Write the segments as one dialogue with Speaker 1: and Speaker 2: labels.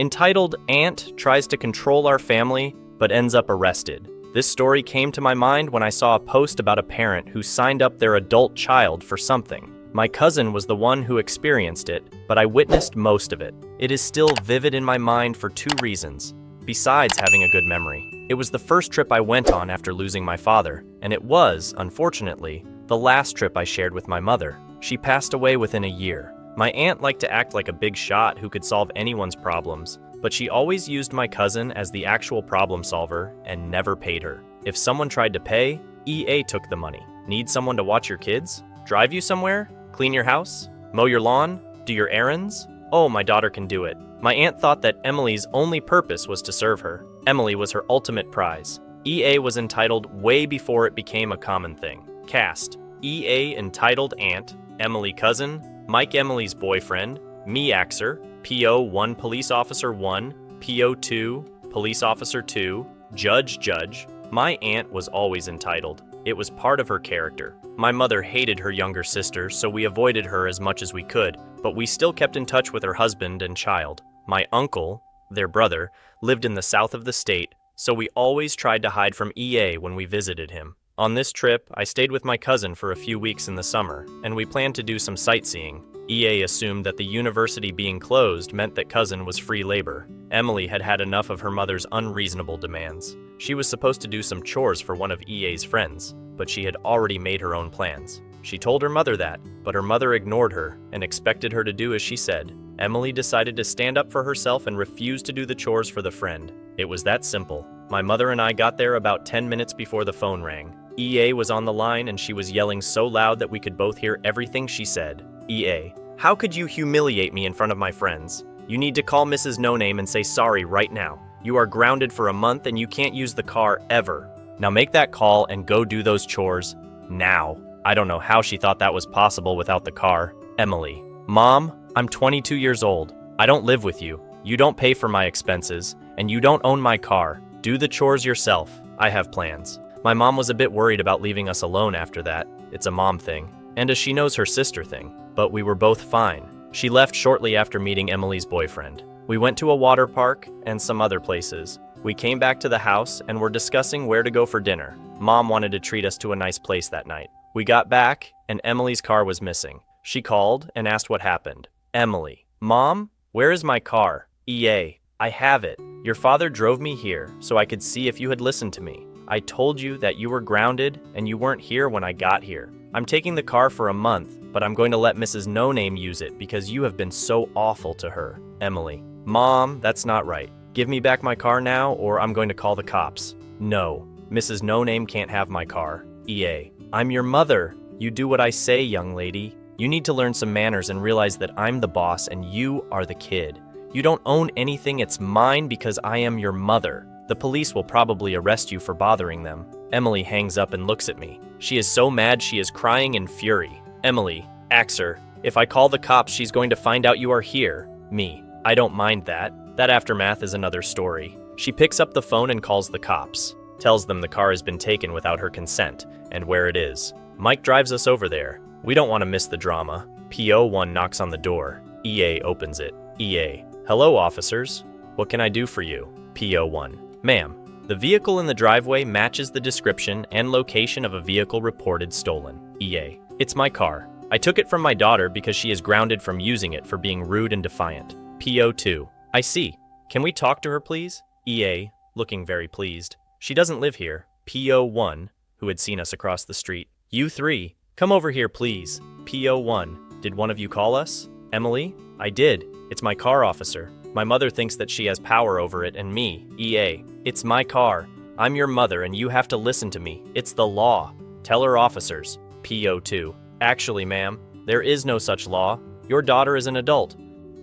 Speaker 1: Entitled Aunt tries to control our family, but ends up arrested. This story came to my mind when I saw a post about a parent who signed up their adult child for something. My cousin was the one who experienced it, but I witnessed most of it. It is still vivid in my mind for two reasons, besides having a good memory. It was the first trip I went on after losing my father, and it was, unfortunately, the last trip I shared with my mother. She passed away within a year. My aunt liked to act like a big shot who could solve anyone's problems, but she always used my cousin as the actual problem solver and never paid her. If someone tried to pay, EA took the money. Need someone to watch your kids? Drive you somewhere? Clean your house? Mow your lawn? Do your errands? Oh, my daughter can do it. My aunt thought that Emily's only purpose was to serve her. Emily was her ultimate prize. EA was entitled way before it became a common thing. Cast: EA entitled aunt, Emily cousin, Mike Emily's boyfriend, me Axer, PO1 police officer 1, PO2 police officer 2, judge. My aunt was always entitled. It was part of her character. My mother hated her younger sister, so we avoided her as much as we could, but we still kept in touch with her husband and child. My uncle, their brother, lived in the south of the state, so we always tried to hide from EA when we visited him. On this trip, I stayed with my cousin for a few weeks in the summer, and we planned to do some sightseeing. EA assumed that the university being closed meant that cousin was free labor. Emily had had enough of her mother's unreasonable demands. She was supposed to do some chores for one of EA's friends, but she had already made her own plans. She told her mother that, but her mother ignored her and expected her to do as she said. Emily decided to stand up for herself and refuse to do the chores for the friend. It was that simple. My mother and I got there about 10 minutes before the phone rang. EA was on the line and she was yelling so loud that we could both hear everything she said. EA: how could you humiliate me in front of my friends? You need to call Mrs. No Name and say sorry right now. You are grounded for a month and you can't use the car ever. Now make that call and go do those chores now. I don't know how she thought that was possible without the car. Emily: Mom, I'm 22 years old. I don't live with you. You don't pay for my expenses, and you don't own my car. Do the chores yourself. I have plans. My mom was a bit worried about leaving us alone after that. It's a mom thing, and as she knows her sister thing, but we were both fine. She left shortly after meeting Emily's boyfriend. We went to a water park and some other places. We came back to the house and were discussing where to go for dinner. Mom wanted to treat us to a nice place that night. We got back and Emily's car was missing. She called and asked what happened. Emily: Mom, where is my car? EA: I have it. Your father drove me here so I could see if you had listened to me. I told you that you were grounded and you weren't here when I got here. I'm taking the car for a month, but I'm going to let Mrs. No Name use it because you have been so awful to her. Emily: Mom, that's not right. Give me back my car now or I'm going to call the cops. No, Mrs. No Name can't have my car. EA: I'm your mother. You do what I say, young lady. You need to learn some manners and realize that I'm the boss and you are the kid. You don't own anything, it's mine because I am your mother. The police will probably arrest you for bothering them. Emily hangs up and looks at me. She is so mad she is crying in fury. Emily: Axer, if I call the cops, she's going to find out you are here. Me: I don't mind that. That aftermath is another story. She picks up the phone and calls the cops. Tells them the car has been taken without her consent and where it is. Mike drives us over there. We don't want to miss the drama. PO1 knocks on the door. EA opens it. EA: Hello, officers. What can I do for you? PO1: Ma'am, the vehicle in the driveway matches the description and location of a vehicle reported stolen. EA: It's my car. I took it from my daughter because she is grounded from using it for being rude and defiant. PO2: I see. Can we talk to her, please? EA, looking very pleased: She doesn't live here. PO1, who had seen us across the street: You three, come over here, please. PO1: Did one of you call us? Emily: I did. It's my car, officer. My mother thinks that she has power over it and me. EA: It's my car. I'm your mother and you have to listen to me. It's the law. Tell her, officers. PO2: Actually, ma'am, there is no such law. Your daughter is an adult.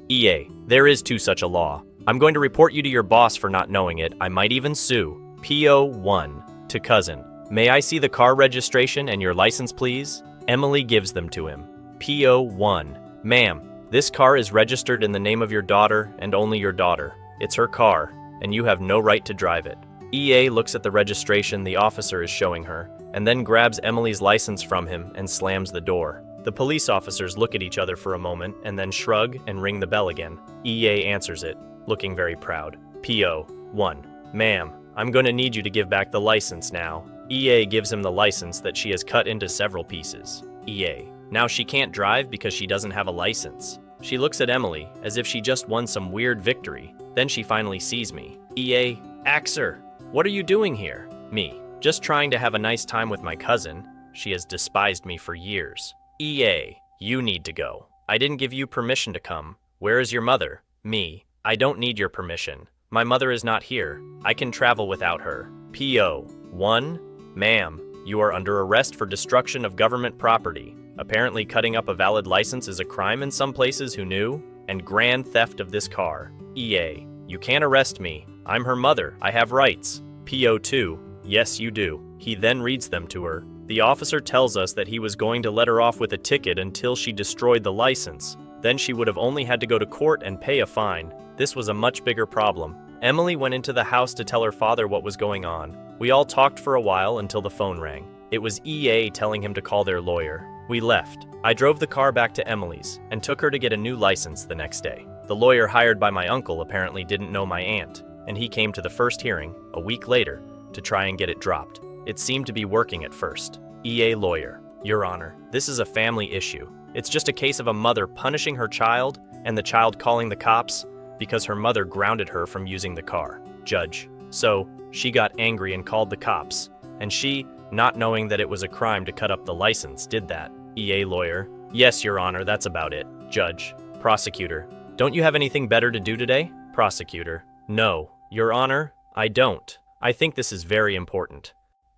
Speaker 1: EA: There is too such a law. I'm going to report you to your boss for not knowing it. I might even sue. PO1 to cousin: May I see the car registration and your license, please? Emily gives them to him. PO1: Ma'am, this car is registered in the name of your daughter and only your daughter. It's her car, and you have no right to drive it. EA looks at the registration the officer is showing her, and then grabs Emily's license from him and slams the door. The police officers look at each other for a moment and then shrug and ring the bell again. EA answers it. looking very proud. PO 1. Ma'am, I'm gonna need you to give back the license now. EA gives him the license that she has cut into several pieces. EA. Now she can't drive because she doesn't have a license. She looks at Emily as if she just won some weird victory. Then she finally sees me. EA. Axer, what are you doing here? Me. Just trying to have a nice time with my cousin. She has despised me for years. EA. You need to go. I didn't give you permission to come. Where is your mother? Me. I don't need your permission. My mother is not here. I can travel without her. PO 1. Ma'am, you are under arrest for destruction of government property. Apparently cutting up a valid license is a crime in some places. Who knew? And grand theft of this car. EA. You can't arrest me. I'm her mother. I have rights. PO 2. Yes, you do. He then reads them to her. The officer tells us that he was going to let her off with a ticket until she destroyed the license. Then she would have only had to go to court and pay a fine. This was a much bigger problem. Emily went into the house to tell her father what was going on. We all talked for a while until the phone rang. It was EA telling him to call their lawyer. We left. I drove the car back to Emily's and took her to get a new license the next day. The lawyer hired by my uncle apparently didn't know my aunt, and he came to the first hearing, a week later, to try and get it dropped. It seemed to be working at first. EA lawyer. Your Honor, this is a family issue. It's just a case of a mother punishing her child and the child calling the cops because her mother grounded her from using the car. Judge. So, she got angry and called the cops, and she, not knowing that it was a crime to cut up the license, did that. EA lawyer. Yes, Your Honor, that's about it. Judge. Prosecutor. Don't you have anything better to do today? Prosecutor. No, Your Honor, I don't. I think this is very important.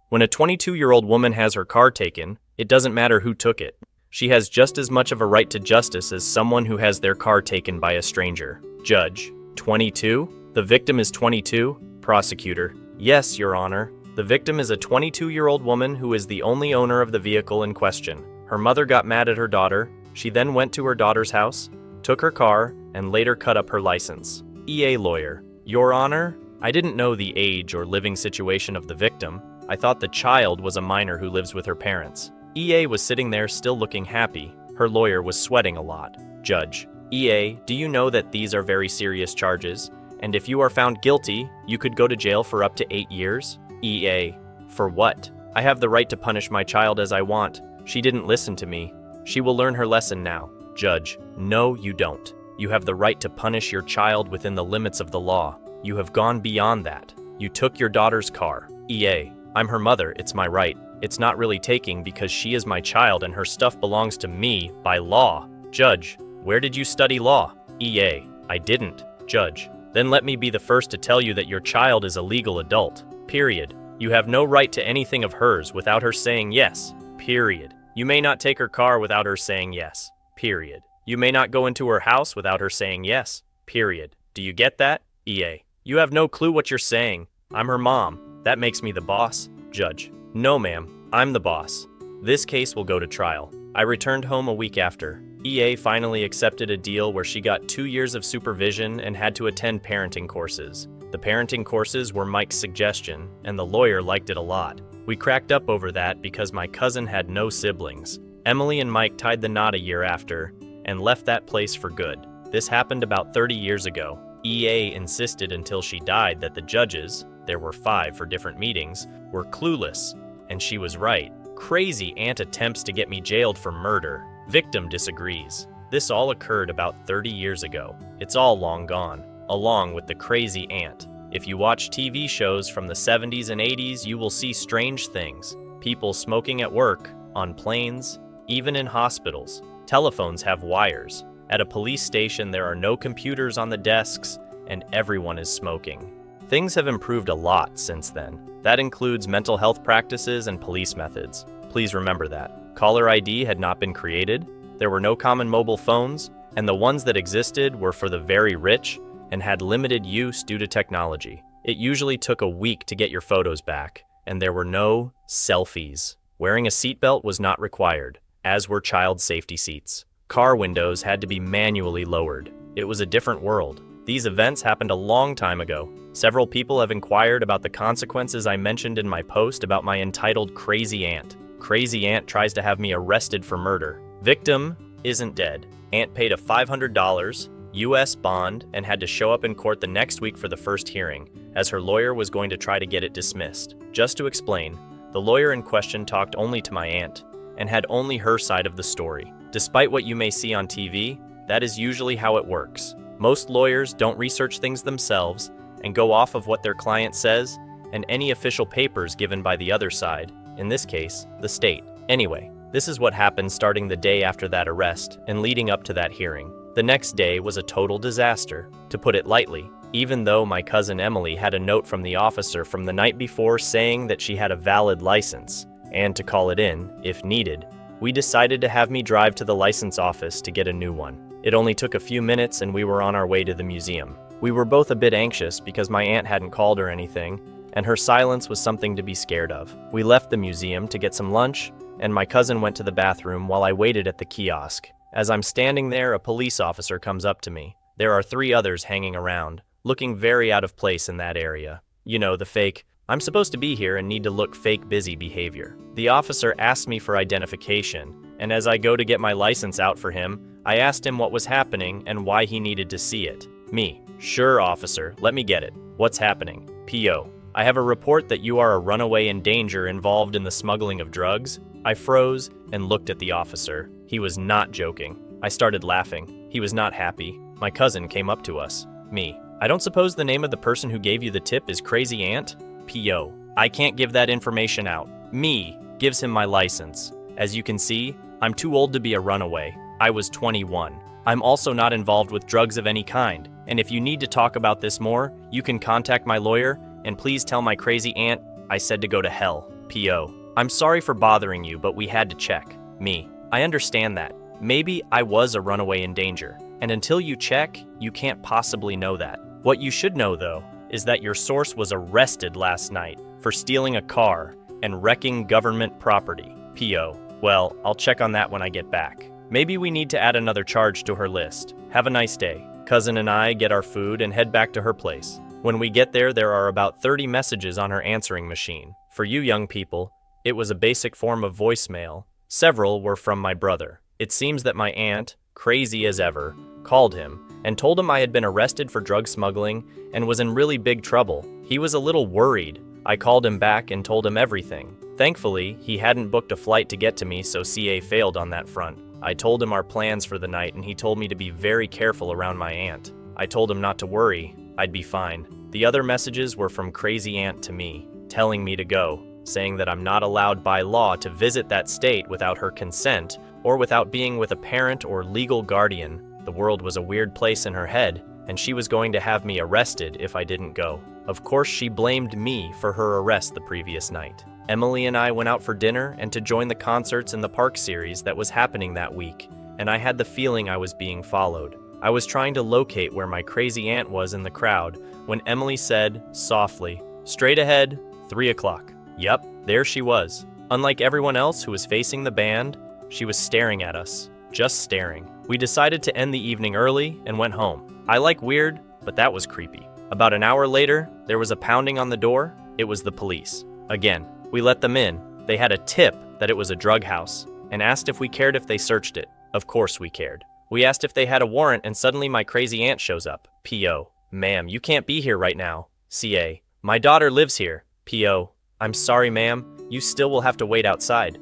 Speaker 1: When a 22-year-old woman has her car taken, it doesn't matter who took it. She has just as much of a right to justice as someone who has their car taken by a stranger. Judge. 22? The victim is 22? Prosecutor. Yes, Your Honor. The victim is a 22-year-old woman who is the only owner of the vehicle in question. Her mother got mad at her daughter. She then went to her daughter's house, took her car, and later cut up her license. EA lawyer. Your Honor, I didn't know the age or living situation of the victim. I thought the child was a minor who lives with her parents. EA was sitting there still looking happy. Her lawyer was sweating a lot. Judge. EA, do you know that these are very serious charges? And if you are found guilty, you could go to jail for up to 8 years? EA. For what? I have the right to punish my child as I want. She didn't listen to me. She will learn her lesson now. Judge. No, you don't. You have the right to punish your child within the limits of the law. You have gone beyond that. You took your daughter's car. EA. I'm her mother, it's my right. It's not really taking because she is my child and her stuff belongs to me by law. Judge. Where did you study law? EA. I didn't. Judge. Then let me be the first to tell you that your child is a legal adult. Period. You have no right to anything of hers without her saying yes. Period. You may not take her car without her saying yes. Period. You may not go into her house without her saying yes. Period. Do you get that? EA. You have no clue what you're saying. I'm her mom. That makes me the boss. Judge. No, ma'am. I'm the boss. This case will go to trial. I returned home a week after. EA finally accepted a deal where she got 2 years of supervision and had to attend parenting courses. The parenting courses were Mike's suggestion, and the lawyer liked it a lot. We cracked up over that because my cousin had no siblings. Emily and Mike tied the knot a year after and left that place for good. This happened about 30 years ago. EA insisted until she died that the judges, there were 5 for different meetings, were clueless, and she was right. Crazy aunt attempts to get me jailed for murder. Victim disagrees. This all occurred about 30 years ago. It's all long gone, along with the crazy aunt. If you watch TV shows from the 70s and 80s, you will see strange things. People smoking at work, on planes, even in hospitals. Telephones have wires. At a police station, there are no computers on the desks, and everyone is smoking. Things have improved a lot since then. That includes mental health practices and police methods. Please remember that. Caller ID had not been created, there were no common mobile phones, and the ones that existed were for the very rich and had limited use due to technology. It usually took a week to get your photos back, and there were no selfies. Wearing a seatbelt was not required, as were child safety seats. Car windows had to be manually lowered. It was a different world. These events happened a long time ago. Several people have inquired about the consequences I mentioned in my post about my entitled crazy aunt. Crazy aunt tries to have me arrested for murder. Victim isn't dead. Aunt paid a $500 U.S. bond and had to show up in court the next week for the first hearing, as her lawyer was going to try to get it dismissed. Just to explain, the lawyer in question talked only to my aunt and had only her side of the story. Despite what you may see on TV, that is usually how it works. Most lawyers don't research things themselves and go off of what their client says and any official papers given by the other side, in this case, the state. Anyway, this is what happened starting the day after that arrest and leading up to that hearing. The next day was a total disaster, to put it lightly. Even though my cousin Emily had a note from the officer from the night before saying that she had a valid license, and to call it in, if needed, we decided to have me drive to the license office to get a new one. It only took a few minutes and we were on our way to the museum. We were both a bit anxious because my aunt hadn't called or anything, and her silence was something to be scared of. We left the museum to get some lunch, and my cousin went to the bathroom while I waited at the kiosk. As I'm standing there, a police officer comes up to me. There are 3 others hanging around, looking very out of place in that area. You know, the fake, I'm supposed to be here and need to look fake busy behavior. The officer asked me for identification, and as I go to get my license out for him, I asked him what was happening and why he needed to see it. Me: "Sure, officer, let me get it. What's happening?" P.O. "I have a report that you are a runaway in danger involved in the smuggling of drugs." I froze and looked at the officer. He was not joking. I started laughing. He was not happy. My cousin came up to us. Me: "I don't suppose the name of the person who gave you the tip is Crazy Aunt?" P.O. "I can't give that information out." Me gives him my license. As you can see, I'm too old to be a runaway. I was 21. I'm also not involved with drugs of any kind, and if you need to talk about this more, you can contact my lawyer, and please tell my crazy aunt I said to go to hell. P.O. "I'm sorry for bothering you, but we had to check." Me: "I understand that. Maybe I was a runaway in danger, and until you check, you can't possibly know that. What you should know, though, is that your source was arrested last night for stealing a car and wrecking government property." P.O. "Well, I'll check on that when I get back. Maybe we need to add another charge to her list. Have a nice day." Cousin and I get our food and head back to her place. When we get there, there are about 30 messages on her answering machine. For you young people, it was a basic form of voicemail. Several were from my brother. It seems that my aunt, crazy as ever, called him and told him I had been arrested for drug smuggling and was in really big trouble. He was a little worried. I called him back and told him everything. Thankfully, he hadn't booked a flight to get to me, so CA failed on that front. I told him our plans for the night and he told me to be very careful around my aunt. I told him not to worry, I'd be fine. The other messages were from Crazy Aunt to me, telling me to go, saying that I'm not allowed by law to visit that state without her consent or without being with a parent or legal guardian. The world was a weird place in her head, and she was going to have me arrested if I didn't go. Of course, she blamed me for her arrest the previous night. Emily and I went out for dinner and to join the concerts in the park series that was happening that week, and I had the feeling I was being followed. I was trying to locate where my crazy aunt was in the crowd when Emily said, softly, "Straight ahead, 3 o'clock. Yep, there she was. Unlike everyone else who was facing the band, she was staring at us, just staring. We decided to end the evening early and went home. I like weird, but that was creepy. About an hour later, there was a pounding on the door. It was the police. Again, we let them in. They had a tip that it was a drug house and asked if we cared if they searched it. Of course we cared. We asked if they had a warrant and suddenly my crazy aunt shows up. P.O. "Ma'am, you can't be here right now." C.A. "My daughter lives here." P.O. "I'm sorry, ma'am. You still will have to wait outside."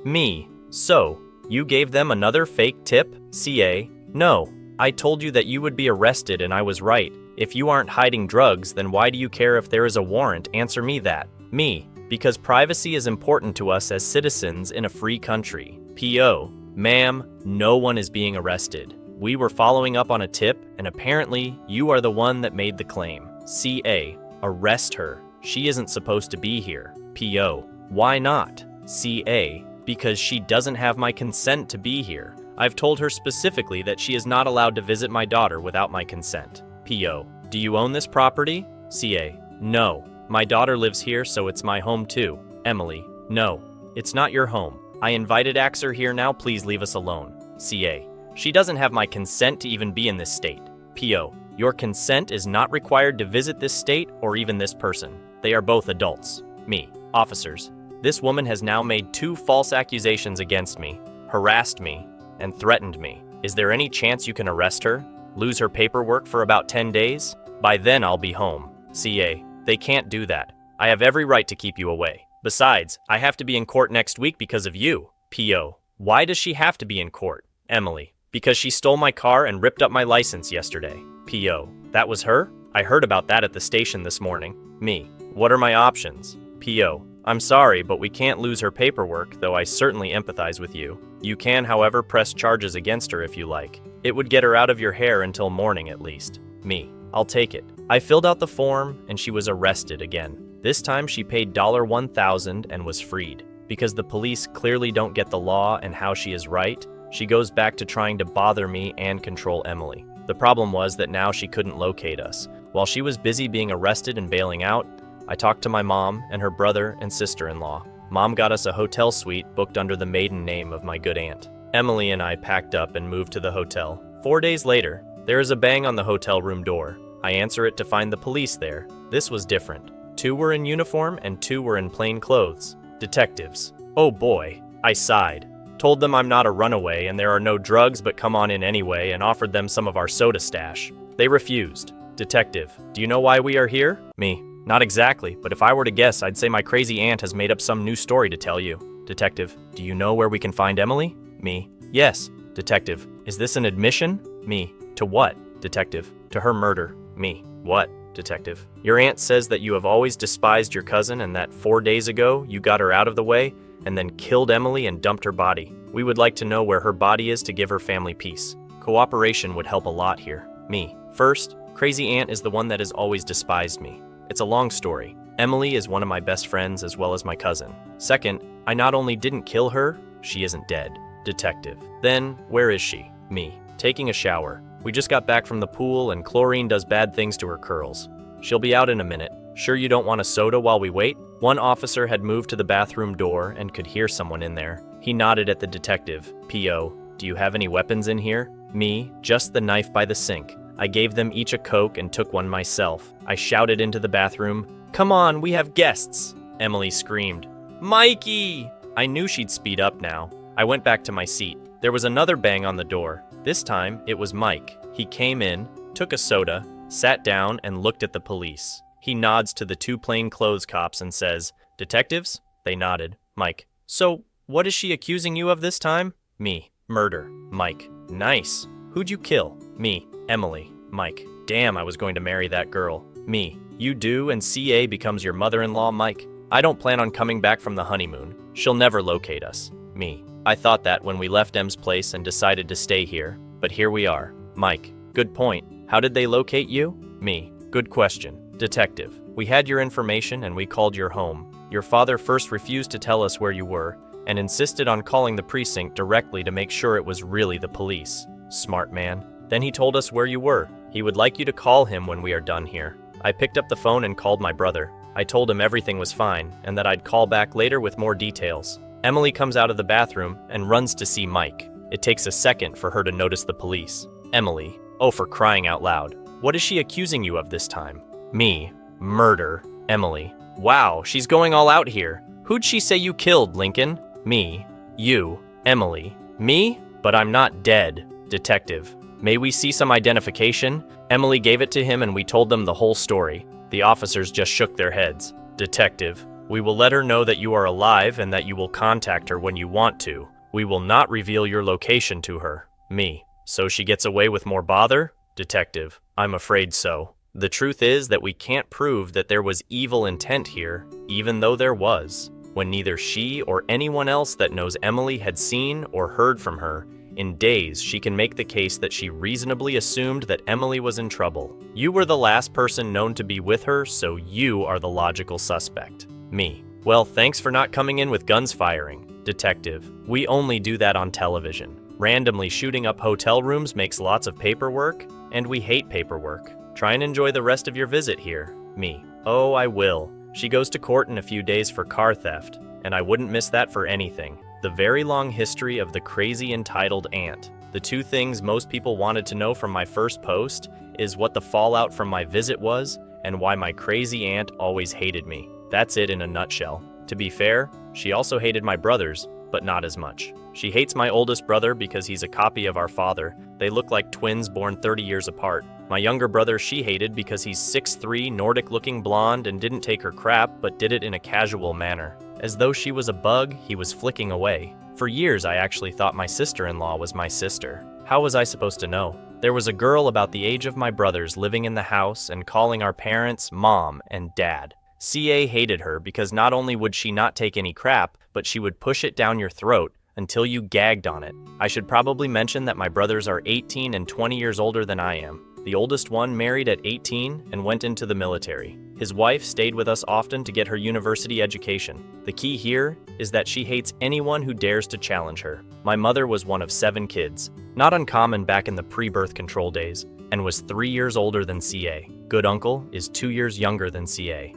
Speaker 1: Me: "So, you gave them another fake tip?" C.A. "No. I told you that you would be arrested and I was right. If you aren't hiding drugs, then why do you care if there is a warrant? Answer me that." Me: "Because privacy is important to us as citizens in a free country." P.O. "Ma'am, no one is being arrested. We were following up on a tip, and apparently you are the one that made the claim." C.A. "Arrest her. She isn't supposed to be here." P.O. "Why not?" C.A. "Because she doesn't have my consent to be here. I've told her specifically that she is not allowed to visit my daughter without my consent." P.O. "Do you own this property?" C.A. "No. My daughter lives here, so it's my home too." Emily: "No, it's not your home. I invited Axer here now, please leave us alone." C.A. "She doesn't have my consent to even be in this state." P.O. "Your consent is not required to visit this state or even this person. They are both adults." Me: "Officers, this woman has now made 2 false accusations against me, harassed me, and threatened me. Is there any chance you can arrest her?" Lose her paperwork for about 10 days? By then I'll be home. CA, they can't do that. I have every right to keep you away. Besides, I have to be in court next week because of you. PO, why does she have to be in court? Emily, because she stole my car and ripped up my license yesterday. PO, that was her? I heard about that at the station this morning. Me, what are my options? PO, I'm sorry, but we can't lose her paperwork, though I certainly empathize with you. You can, however, press charges against her if you like. It would get her out of your hair until morning at least. Me, I'll take it. I filled out the form and she was arrested again. This time she paid $1,000 and was freed. Because the police clearly don't get the law and how she is right, she goes back to trying to bother me and control Emily. The problem was that now she couldn't locate us. While she was busy being arrested and bailing out, I talked to my mom and her brother and sister-in-law. Mom got us a hotel suite booked under the maiden name of my good aunt. Emily and I packed up and moved to the hotel. 4 days later, there is a bang on the hotel room door. I answer it to find the police there. This was different. 2 were in uniform and 2 were in plain clothes. Detectives. Oh boy, I sighed. Told them I'm not a runaway and there are no drugs, but come on in anyway, and offered them some of our soda stash. They refused. Detective, do you know why we are here? Me, not exactly, but if I were to guess, I'd say my crazy aunt has made up some new story to tell you. Detective, do you know where we can find Emily? Me, yes. Detective, is this an admission? Me, to what? Detective, to her murder. Me, what? Detective, your aunt says that you have always despised your cousin and that 4 days ago you got her out of the way and then killed Emily and dumped her body. We would like to know where her body is to give her family peace. Cooperation would help a lot here. Me, first, crazy aunt is the one that has always despised me. It's a long story. Emily is one of my best friends as well as my cousin. Second, I not only didn't kill her, she isn't dead. Detective, then where is she? Me, taking a shower. We just got back from the pool and chlorine does bad things to her curls. She'll be out in a minute. Sure you don't want a soda while we wait? One officer had moved to the bathroom door and could hear someone in there. He nodded at the detective. PO, do you have any weapons in here? Me, just the knife by the sink. I gave them each a Coke and took one myself. I shouted into the bathroom, "Come on, we have guests!" Emily screamed, "Mikey!" I knew she'd speed up now. I went back to my seat. There was another bang on the door. This time, it was Mike. He came in, took a soda, sat down, and looked at the police. He nods to the 2 plainclothes cops and says, "Detectives?" They nodded. Mike, "So, what is she accusing you of this time?" Me, "Murder." Mike, "Nice. Who'd you kill?" Me, "Emily." Mike, "Damn, I was going to marry that girl." Me, "You do, and CA becomes your mother-in-law." Mike, "I don't plan on coming back from the honeymoon. She'll never locate us." Me, "I thought that when we left Em's place and decided to stay here, but here we are." Mike, "Good point. How did they locate you?" Me, "Good question." Detective, "We had your information and we called your home. Your father first refused to tell us where you were and insisted on calling the precinct directly to make sure it was really the police. Smart man. Then he told us where you were. He would like you to call him when we are done here. I picked up the phone and called my brother. I told him everything was fine and that I'd call back later with more details. Emily comes out of the bathroom and runs to see Mike. It takes a second for her to notice the police. Emily, oh, for crying out loud. What is she accusing you of this time? Me, "Murder." Emily, "Wow, she's going all out here. Who'd she say you killed, Lincoln?" Me, "You." Emily, "Me? But I'm not dead." Detective, "May we see some identification?" Emily gave it to him and we told them the whole story. The officers just shook their heads. Detective, "We will let her know that you are alive and that you will contact her when you want to. We will not reveal your location to her." Me, "So she gets away with more bother?" Detective, "I'm afraid so. The truth is that we can't prove that there was evil intent here, even though there was. When neither she or anyone else that knows Emily had seen or heard from her, in days she can make the case that she reasonably assumed that Emily was in trouble. You were the last person known to be with her, so you are the logical suspect." Me, "Well, thanks for not coming in with guns firing." Detective, "We only do that on television. Randomly shooting up hotel rooms makes lots of paperwork, and we hate paperwork. Try and enjoy the rest of your visit here." Me, "Oh, I will. She goes to court in a few days for car theft, and I wouldn't miss that for anything. The very long history of the crazy entitled aunt. The 2 things most people wanted to know from my first post is what the fallout from my visit was and why my crazy aunt always hated me. That's it in a nutshell. To be fair, she also hated my brothers, but not as much. She hates my oldest brother because he's a copy of our father. They look like twins born 30 years apart. My younger brother she hated because he's 6'3", Nordic-looking blonde and didn't take her crap, but did it in a casual manner. As though she was a bug, he was flicking away. For years, I actually thought my sister-in-law was my sister. How was I supposed to know? There was a girl about the age of my brothers living in the house and calling our parents Mom and Dad. CA hated her because not only would she not take any crap, but she would push it down your throat until you gagged on it. I should probably mention that my brothers are 18 and 20 years older than I am. The oldest one married at 18 and went into the military. His wife stayed with us often to get her university education. The key here is that she hates anyone who dares to challenge her. My mother was one of 7 kids, not uncommon back in the pre-birth control days, and was 3 years older than CA. Good uncle is 2 years younger than CA.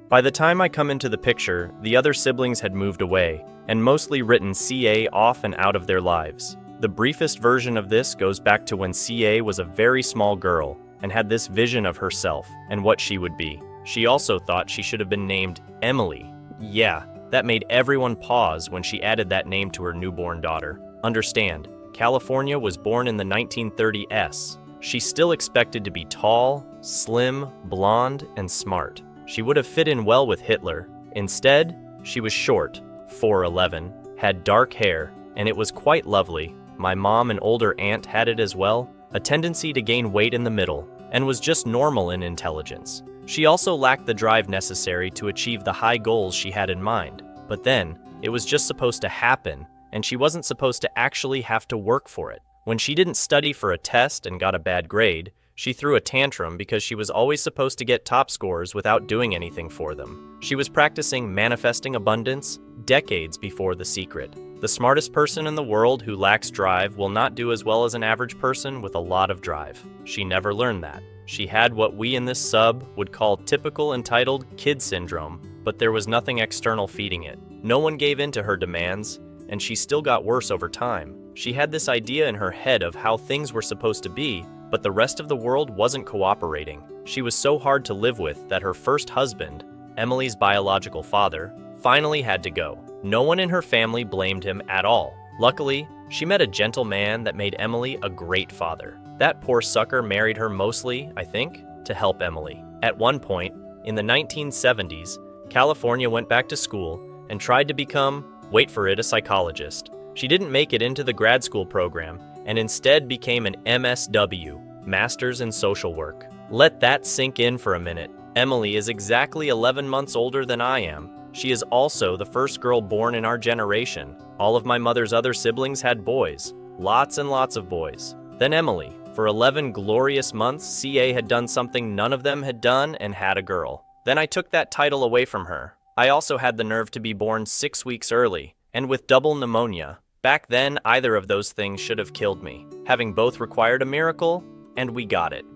Speaker 1: By the time I come into the picture, the other siblings had moved away, and mostly written CA off and out of their lives. The briefest version of this goes back to when CA was a very small girl and had this vision of herself and what she would be. She also thought she should have been named Emily. Yeah, that made everyone pause when she added that name to her newborn daughter. Understand, California was born in the 1930s. She still expected to be tall, slim, blonde, and smart. She would have fit in well with Hitler. Instead, she was short, 4'11", had dark hair, and it was quite lovely. My mom and older aunt had it as well, a tendency to gain weight in the middle, and was just normal in intelligence. She also lacked the drive necessary to achieve the high goals she had in mind. But then, it was just supposed to happen, and she wasn't supposed to actually have to work for it. When she didn't study for a test and got a bad grade, she threw a tantrum because she was always supposed to get top scores without doing anything for them. She was practicing manifesting abundance decades before The Secret. The smartest person in the world who lacks drive will not do as well as an average person with a lot of drive. She never learned that. She had what we in this sub would call typical entitled kid syndrome, but there was nothing external feeding it. No one gave in to her demands, and she still got worse over time. She had this idea in her head of how things were supposed to be, but the rest of the world wasn't cooperating. She was so hard to live with that her first husband, Emily's biological father, finally had to go. No one in her family blamed him at all. Luckily, she met a gentle man that made Emily a great father. That poor sucker married her mostly, I think, to help Emily. At one point, in the 1970s, California went back to school and tried to become, wait for it, a psychologist. She didn't make it into the grad school program and instead became an MSW, Masters in Social Work. Let that sink in for a minute. Emily is exactly 11 months older than I am. She is also the first girl born in our generation. All of my mother's other siblings had boys, lots and lots of boys. Then Emily. For 11 glorious months, CA had done something none of them had done and had a girl. Then I took that title away from her. I also had the nerve to be born 6 weeks early, and with double pneumonia. Back then, either of those things should have killed me. Having both required a miracle, and we got it.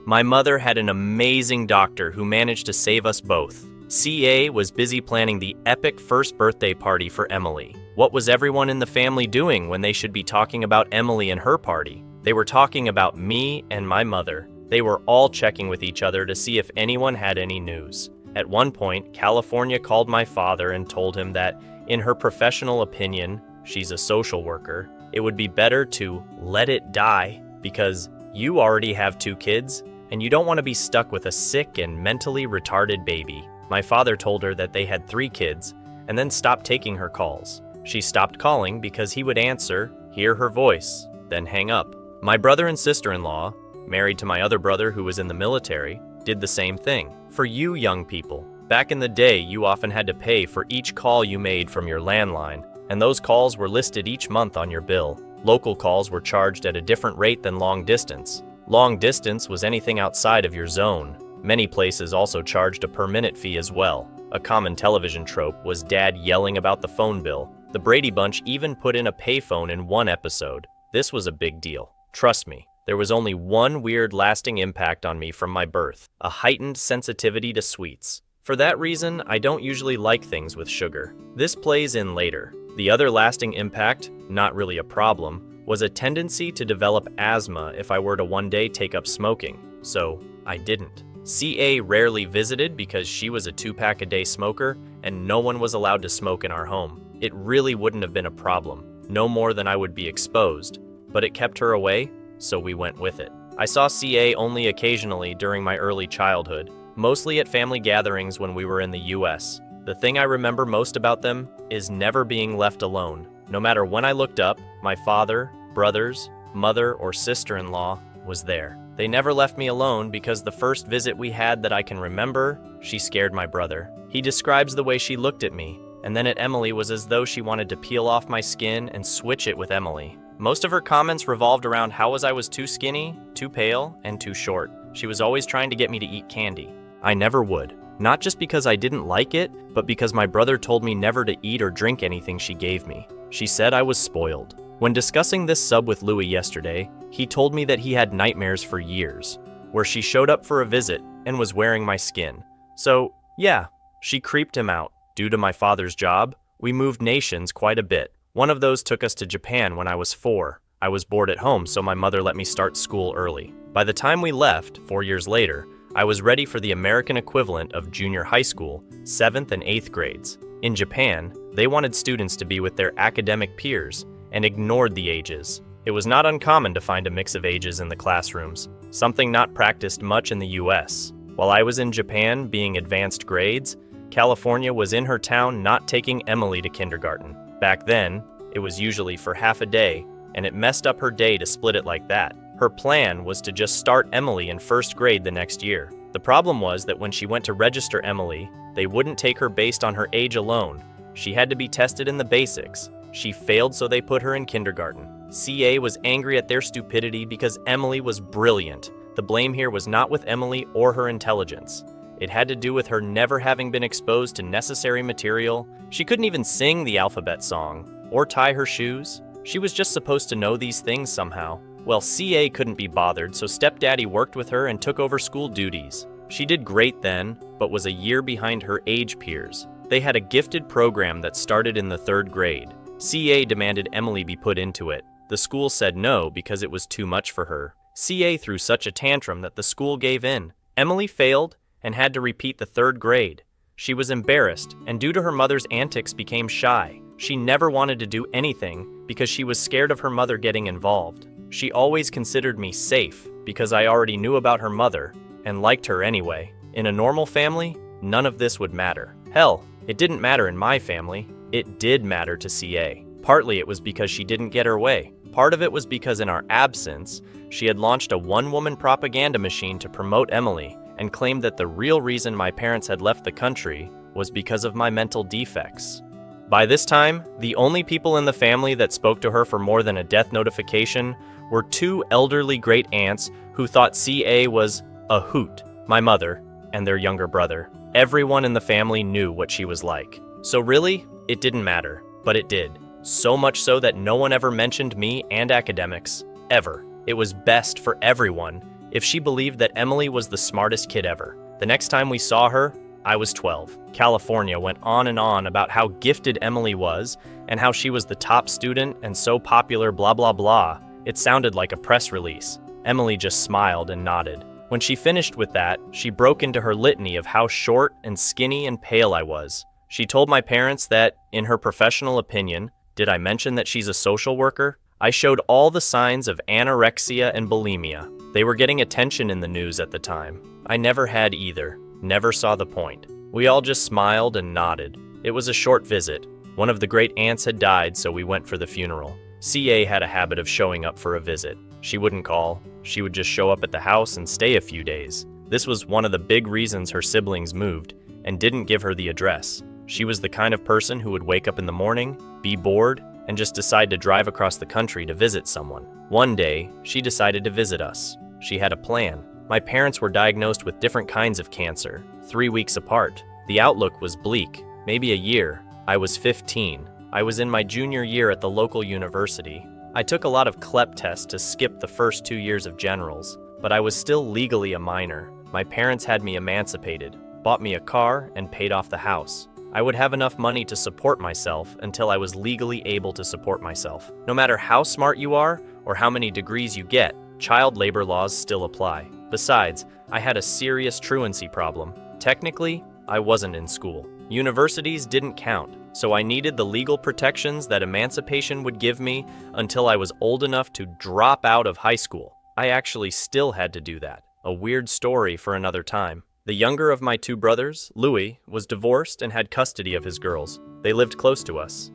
Speaker 1: My mother had an amazing doctor who managed to save us both. CA was busy planning the epic first birthday party for Emily. What was everyone in the family doing when they should be talking about Emily and her party? They were talking about me and my mother. They were all checking with each other to see if anyone had any news. At one point, California called my father and told him that, in her professional opinion, she's a social worker, it would be better to let it die because you already have 2 kids and you don't want to be stuck with a sick and mentally retarded baby. My father told her that they had 3 kids and then stopped taking her calls. She stopped calling because he would answer, hear her voice, then hang up. My brother and sister-in-law, married to my other brother who was in the military, did the same thing. For you young people, back in the day you often had to pay for each call you made from your landline, and those calls were listed each month on your bill. Local calls were charged at a different rate than long distance. Long distance was anything outside of your zone. Many places also charged a per-minute fee as well. A common television trope was Dad yelling about the phone bill. The Brady Bunch even put in a payphone in one episode. This was a big deal. Trust me, there was only one weird lasting impact on me from my birth, a heightened sensitivity to sweets. For that reason, I don't usually like things with sugar. This plays in later. The other lasting impact, not really a problem, was a tendency to develop asthma if I were to one day take up smoking. So, I didn't. CA rarely visited because she was a 2-pack-a-day smoker and no one was allowed to smoke in our home. it really wouldn't have been a problem, no more than I would be exposed, but it kept her away, so we went with it. I saw CA only occasionally during my early childhood, mostly at family gatherings when we were in the US. The thing I remember most about them is never being left alone. No matter when I looked up, my father, brothers, mother, or sister-in-law was there. They never left me alone because the first visit we had that I can remember, she scared my brother. He describes the way she looked at me, and then at Emily was as though she wanted to peel off my skin and switch it with Emily. Most of her comments revolved around how I was too skinny, too pale, and too short. She was always trying to get me to eat candy. I never would. Not just because I didn't like it, but because my brother told me never to eat or drink anything she gave me. She said I was spoiled. When discussing this sub with Louis yesterday, he told me that he had nightmares for years, where she showed up for a visit and was wearing my skin. So, yeah, she creeped him out. Due to my father's job, we moved nations quite a bit. One of those took us to Japan when I was 4. I was bored at home, so my mother let me start school early. By the time we left, 4 years later, I was ready for the American equivalent of junior high school, 7th and 8th grades. In Japan, they wanted students to be with their academic peers and ignored the ages. It was not uncommon to find a mix of ages in the classrooms, something not practiced much in the US. While I was in Japan being advanced grades, California was in her town not taking Emily to kindergarten. Back then, it was usually for half a day, and it messed up her day to split it like that. Her plan was to just start Emily in 1st grade the next year. The problem was that when she went to register Emily, they wouldn't take her based on her age alone. She had to be tested in the basics. She failed, so they put her in kindergarten. CA was angry at their stupidity because Emily was brilliant. The blame here was not with Emily or her intelligence. It had to do with her never having been exposed to necessary material. She couldn't even sing the alphabet song or tie her shoes. She was just supposed to know these things somehow. Well, CA couldn't be bothered, so stepdaddy worked with her and took over school duties. She did great then, but was a year behind her age peers. They had a gifted program that started in the 3rd grade. CA demanded Emily be put into it. The school said no because it was too much for her. CA threw such a tantrum that the school gave in. Emily failed and had to repeat the 3rd grade. She was embarrassed, and due to her mother's antics became shy. She never wanted to do anything because she was scared of her mother getting involved. She always considered me safe because I already knew about her mother and liked her anyway. In a normal family, none of this would matter. Hell, it didn't matter in my family. It did matter to CA. Partly it was because she didn't get her way. Part of it was because in our absence, she had launched a one-woman propaganda machine to promote Emily and claimed that the real reason my parents had left the country was because of my mental defects. By this time, the only people in the family that spoke to her for more than a death notification were 2 elderly great aunts who thought CA was a hoot, my mother and their younger brother. Everyone in the family knew what she was like. So really, it didn't matter, but it did. So much so that no one ever mentioned me and academics, ever. It was best for everyone if she believed that Emily was the smartest kid ever. The next time we saw her, I was 12. California went on and on about how gifted Emily was and how she was the top student and so popular, blah blah blah. It sounded like a press release. Emily just smiled and nodded. When she finished with that, she broke into her litany of how short and skinny and pale I was. She told my parents that, in her professional opinion, did I mention that she's a social worker? I showed all the signs of anorexia and bulimia. They were getting attention in the news at the time. I never had either. Never saw the point. We all just smiled and nodded. It was a short visit. One of the great aunts had died, so we went for the funeral. CA had a habit of showing up for a visit. She wouldn't call. She would just show up at the house and stay a few days. This was one of the big reasons her siblings moved and didn't give her the address. She was the kind of person who would wake up in the morning, be bored, and just decide to drive across the country to visit someone. One day, she decided to visit us. She had a plan. My parents were diagnosed with different kinds of cancer, 3 weeks apart. The outlook was bleak, maybe a year. I was 15. I was in my junior year at the local university. I took a lot of CLEP tests to skip the first 2 years of generals, but I was still legally a minor. My parents had me emancipated, bought me a car, and paid off the house. I would have enough money to support myself until I was legally able to support myself. No matter how smart you are or how many degrees you get, child labor laws still apply. Besides, I had a serious truancy problem. Technically, I wasn't in school. Universities didn't count, so I needed the legal protections that emancipation would give me until I was old enough to drop out of high school. I actually still had to do that. A weird story for another time. The younger of my two brothers, Louis, was divorced and had custody of his girls. They lived close to us.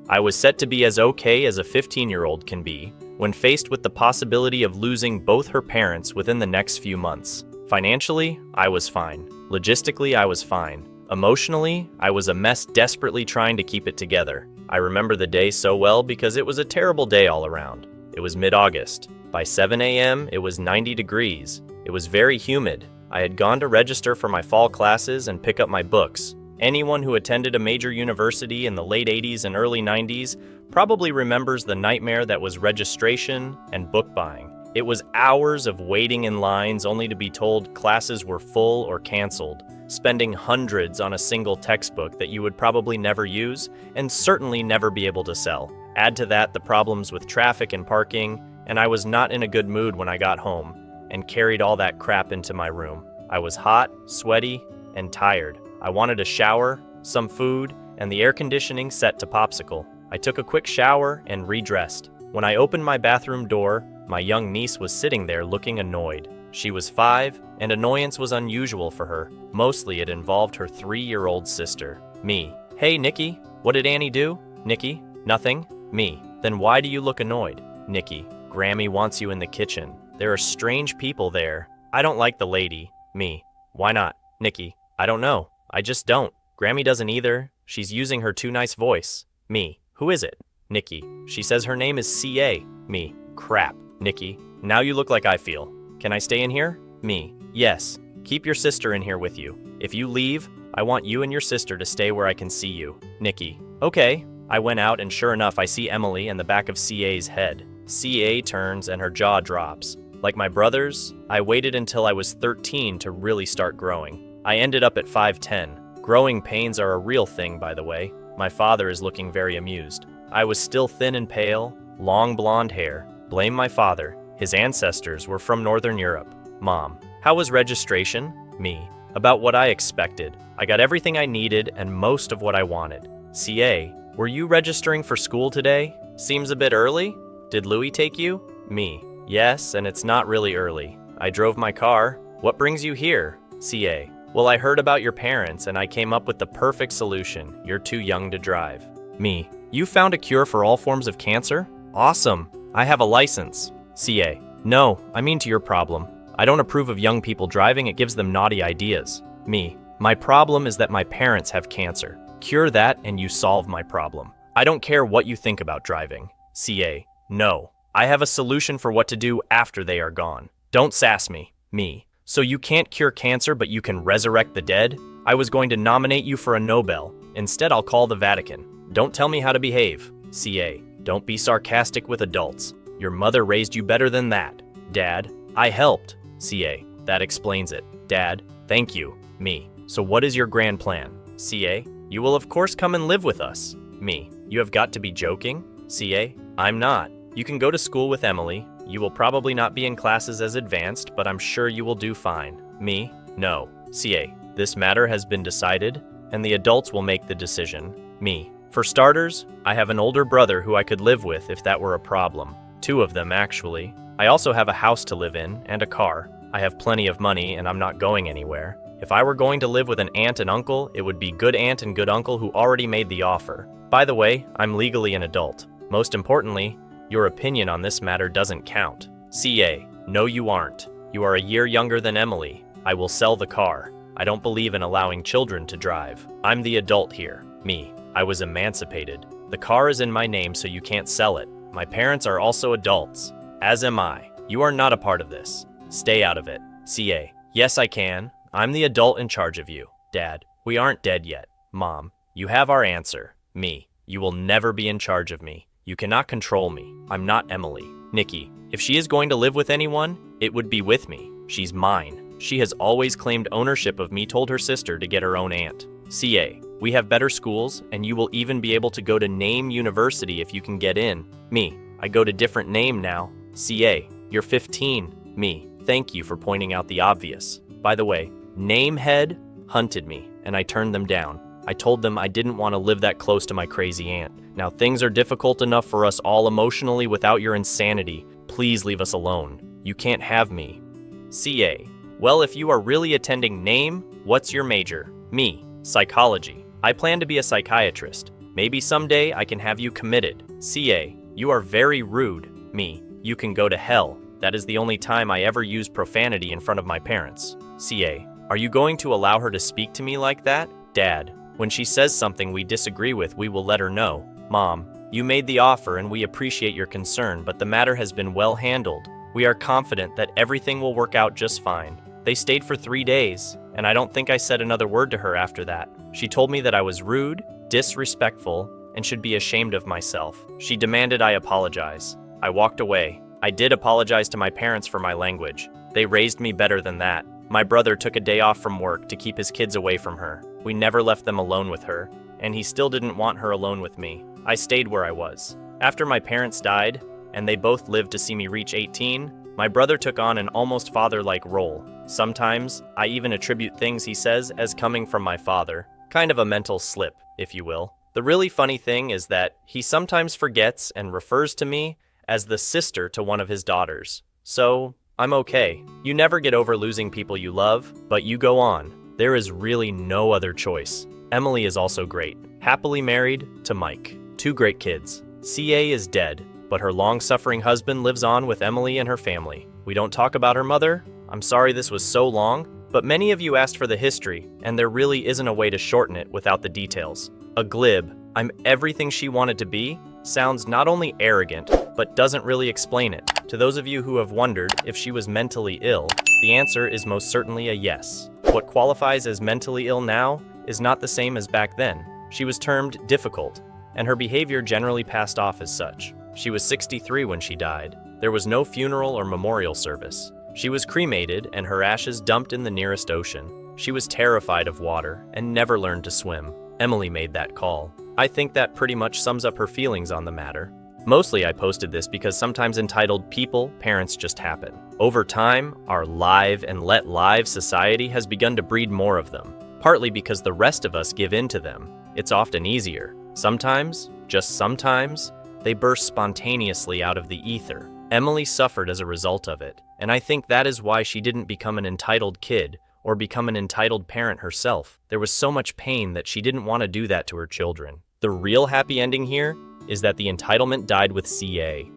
Speaker 1: I was set to be as okay as a 15-year-old can be when faced with the possibility of losing both her parents within the next few months. Financially, I was fine. Logistically, I was fine. Emotionally, I was a mess desperately trying to keep it together. I remember the day so well because it was a terrible day all around. It was mid-August. By 7 a.m., it was 90 degrees. It was very humid. I had gone to register for my fall classes and pick up my books. Anyone who attended a major university in the late 80s and early 90s probably remembers the nightmare that was registration and book buying. It was hours of waiting in lines only to be told classes were full or canceled, spending hundreds on a single textbook that you would probably never use and certainly never be able to sell. Add to that the problems with traffic and parking, and I was not in a good mood when I got home and carried all that crap into my room. I was hot, sweaty, and tired. I wanted a shower, some food, and the air conditioning set to popsicle. I took a quick shower and redressed. When I opened my bathroom door, my young niece was sitting there looking annoyed. She was 5, and annoyance was unusual for her. Mostly it involved her 3-year-old sister, me. Hey, Nikki, what did Annie do? Nikki, nothing. Me. Then why do you look annoyed? Nikki, Grammy wants you in the kitchen. There are strange people there. I don't like the lady. Me. Why not? Nikki, I don't know. I just don't. Grammy doesn't either. She's using her too nice voice. Me. Who is it? Nikki. She says her name is CA. Me. Crap. Nikki. Now you look like I feel. Can I stay in here? Me. Yes. Keep your sister in here with you. If you leave, I want you and your sister to stay where I can see you. Nikki. Okay. I went out and sure enough I see Emily in the back of CA's head. CA turns and her jaw drops. Like my brothers, I waited until I was 13 to really start growing. I ended up at 5'10". Growing pains are a real thing, by the way. My father is looking very amused. I was still thin and pale, long blonde hair. Blame my father. His ancestors were from Northern Europe. Mom. How was registration? Me. About what I expected. I got everything I needed and most of what I wanted. CA. Were you registering for school today? Seems a bit early? Did Louis take you? Me. Yes, and it's not really early. I drove my car. What brings you here? CA. Well, I heard about your parents and I came up with the perfect solution. You're too young to drive. Me. You found a cure for all forms of cancer? Awesome. I have a license. CA. No, I mean to your problem. I don't approve of young people driving. It gives them naughty ideas. Me. My problem is that my parents have cancer. Cure that and you solve my problem. I don't care what you think about driving. CA. No. I have a solution for what to do after they are gone. Don't sass me. Me. So you can't cure cancer, but you can resurrect the dead? I was going to nominate you for a Nobel. Instead, I'll call the Vatican. Don't tell me how to behave. CA. Don't be sarcastic with adults. Your mother raised you better than that. Dad. I helped. CA. That explains it. Dad. Thank you. Me. So what is your grand plan? CA. You will of course come and live with us. Me. You have got to be joking? CA. I'm not. You can go to school with Emily. You will probably not be in classes as advanced, but I'm sure you will do fine. Me? No. CA. This matter has been decided, and the adults will make the decision. Me. For starters, I have an older brother who I could live with if that were a problem. 2 of them, actually. I also have a house to live in and a car. I have plenty of money and I'm not going anywhere. If I were going to live with an aunt and uncle, it would be good aunt and good uncle who already made the offer. By the way, I'm legally an adult. Most importantly, your opinion on this matter doesn't count. CA. No, you aren't. You are a year younger than Emily. I will sell the car. I don't believe in allowing children to drive. I'm the adult here. Me. I was emancipated. The car is in my name, so you can't sell it. My parents are also adults. As am I. You are not a part of this. Stay out of it. CA. Yes, I can. I'm the adult in charge of you. Dad. We aren't dead yet. Mom. You have our answer. Me. You will never be in charge of me. You cannot control me. I'm not Emily. Nikki. If she is going to live with anyone, it would be with me. She's mine. She has always claimed ownership of me, told her sister to get her own aunt. CA. We have better schools, and you will even be able to go to Name University if you can get in. Me. I go to different name now. CA. You're 15. Me. Thank you for pointing out the obvious. By the way, Namehead hunted me, and I turned them down. I told them I didn't want to live that close to my crazy aunt. Now things are difficult enough for us all emotionally without your insanity. Please leave us alone. You can't have me. CA. Well, if you are really attending name, what's your major? Me. Psychology. I plan to be a psychiatrist. Maybe someday I can have you committed. CA. You are very rude. Me. You can go to hell. That is the only time I ever used profanity in front of my parents. CA. Are you going to allow her to speak to me like that? Dad. When she says something we disagree with, we will let her know. Mom. You made the offer and we appreciate your concern, but the matter has been well handled. We are confident that everything will work out just fine. They stayed for 3 days, and I don't think I said another word to her after that. She told me that I was rude, disrespectful, and should be ashamed of myself. She demanded I apologize. I walked away. I did apologize to my parents for my language. They raised me better than that. My brother took a day off from work to keep his kids away from her. We never left them alone with her, and he still didn't want her alone with me. I stayed where I was. After my parents died, and they both lived to see me reach 18, my brother took on an almost father-like role. Sometimes, I even attribute things he says as coming from my father. Kind of a mental slip, if you will. The really funny thing is that he sometimes forgets and refers to me as the sister to one of his daughters. So, I'm okay. You never get over losing people you love, but you go on. There is really no other choice. Emily is also great. Happily married to Mike. 2 great kids. CA is dead, but her long-suffering husband lives on with Emily and her family. We don't talk about her mother. I'm sorry this was so long, but many of you asked for the history, and there really isn't a way to shorten it without the details. A glib, I'm everything she wanted to be, sounds not only arrogant, but doesn't really explain it. To those of you who have wondered if she was mentally ill, the answer is most certainly a yes. What qualifies as mentally ill now is not the same as back then. She was termed difficult, and her behavior generally passed off as such. She was 63 when she died. There was no funeral or memorial service. She was cremated and her ashes dumped in the nearest ocean. She was terrified of water and never learned to swim. Emily made that call. I think that pretty much sums up her feelings on the matter. Mostly I posted this because sometimes entitled people, parents just happen. Over time, our live and let live society has begun to breed more of them, partly because the rest of us give in to them. It's often easier. Sometimes, just sometimes, they burst spontaneously out of the ether. Emily suffered as a result of it, and I think that is why she didn't become an entitled kid or become an entitled parent herself. There was so much pain that she didn't want to do that to her children. The real happy ending here is that the entitlement died with CA.